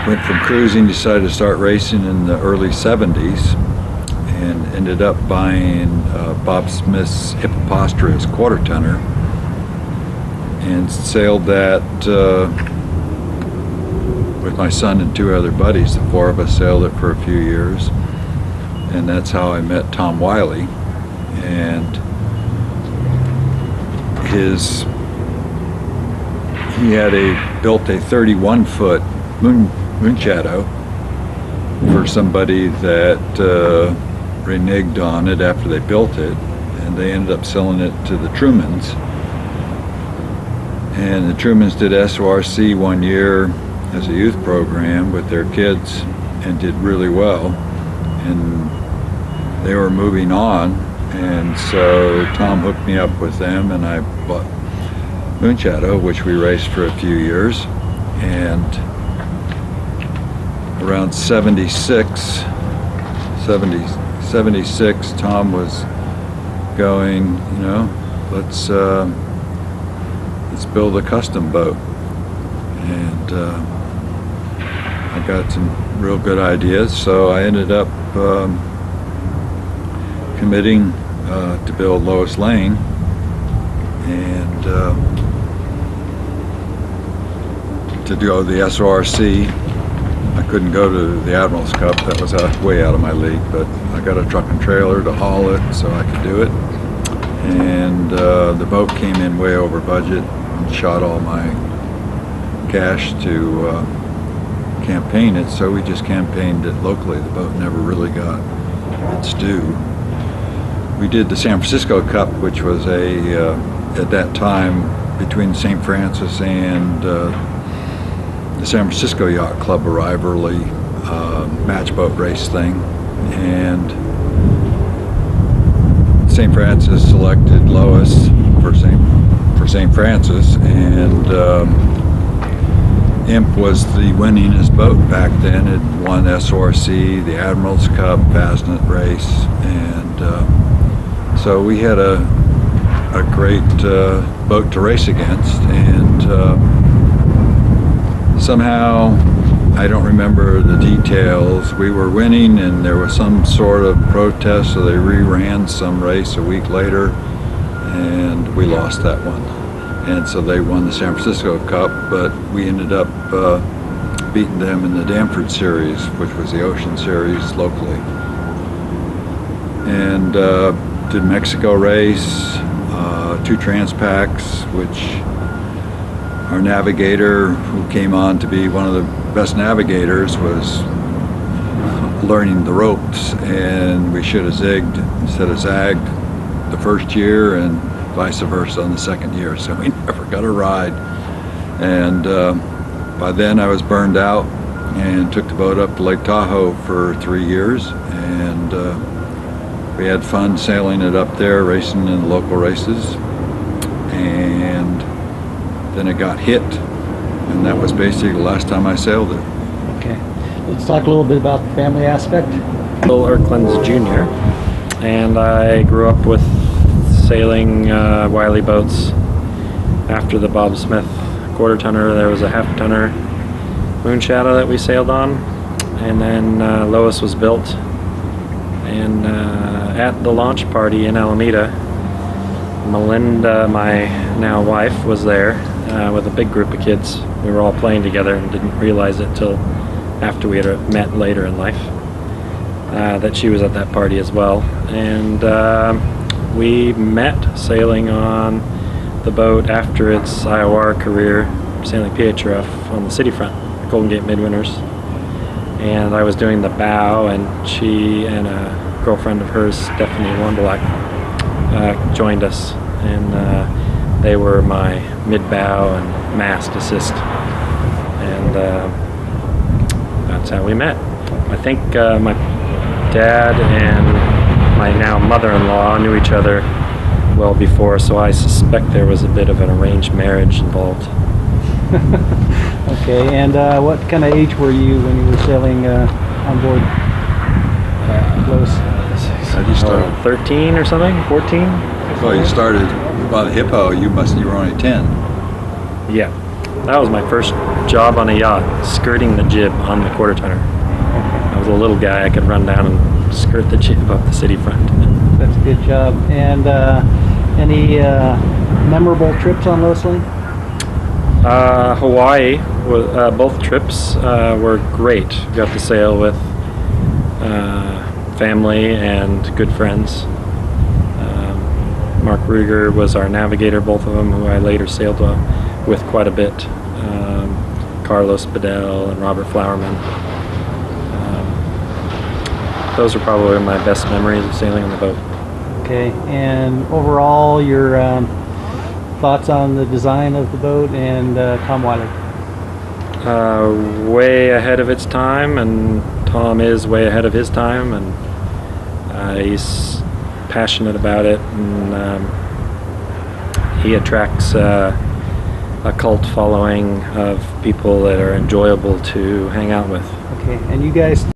went from cruising, decided to start racing in the early 70s, and ended up buying Bob Smith's Hippopotamus quarter tonner and sailed that with my son and two other buddies. The four of us sailed it for a few years, and that's how I met Tom Wylie. And he had built a 31-foot moon shadow for somebody that reneged on it after they built it, and they ended up selling it to the Trumans. And the Trumans did SORC 1 year as a youth program with their kids and did really well, and they were moving on, and so Tom hooked me up with them, and I bought Moonshadow, which we raced for a few years. And around 76 Tom was going, let's build a custom boat. And I got some real good ideas, so I ended up committing to build Lois Lane, and to go to the SORC. I couldn't go to the Admiral's Cup, that was way out of my league, but I got a truck and trailer to haul it so I could do it. And the boat came in way over budget and shot all my cash to campaign it, so we just campaigned it locally. The boat never really got its due. We did the San Francisco Cup, which was at that time, between St. Francis and the San Francisco Yacht Club, a rivalry match boat race thing. And St. Francis selected Lois for St. Francis, and Imp was the winningest boat back then. It won SORC, the Admiral's Cup, Fastnet race, and so we had a great boat to race against. And somehow, I don't remember the details, we were winning and there was some sort of protest, so they reran some race a week later and we lost that one. And so they won the San Francisco Cup, but we ended up beating them in the Danford Series, which was the Ocean Series locally. And did Mexico race, 2 Transpacks, which our navigator, who came on to be one of the best navigators, was learning the ropes, and we should have zigged instead of zagged the first year, and vice versa on the second year, so we never got a ride. And by then I was burned out and took the boat up to Lake Tahoe for 3 years, and we had fun sailing it up there, racing in the local races. And then it got hit, and that was basically the last time I sailed it. Okay, let's talk a little bit about the family aspect. Bill Erkelens Jr., and I grew up with sailing Wylie boats. After the Bob Smith quarter tonner, there was a half tonner Moonshadow that we sailed on, and then Lois was built. And at the launch party in Alameda, Melinda, my now wife, was there with a big group of kids. We were all playing together and didn't realize it till after we had met later in life that she was at that party as well. And we met sailing on the boat after its IOR career, sailing PHRF on the city front, Golden Gate Midwinters. And I was doing the bow, and she and a girlfriend of hers, Stephanie Wambelak, joined us, and they were my mid-bow and mast assist, and that's how we met. I think my dad and my now mother-in-law knew each other well before, so I suspect there was a bit of an arranged marriage involved. Okay, and what kind of age were you when you were sailing on board Lois? So you started 13 or something? 14? Well, you started by the Hippo. You were only 10. Yeah. That was my first job on a yacht, skirting the jib on the quarter tonner. I was a little guy, I could run down and skirt the jib up the city front. That's a good job. And any memorable trips on Lois Lane? Hawaii, both trips were great. Got to sail with family and good friends. Mark Ruger was our navigator, both of them, who I later sailed with quite a bit. Carlos Bedell and Robert Flowerman. Those are probably my best memories of sailing on the boat. Okay, and overall, your thoughts on the design of the boat and Tom Wylie? Way ahead of its time, and Tom is way ahead of his time, and he's passionate about it, and he attracts a cult following of people that are enjoyable to hang out with. Okay, and you guys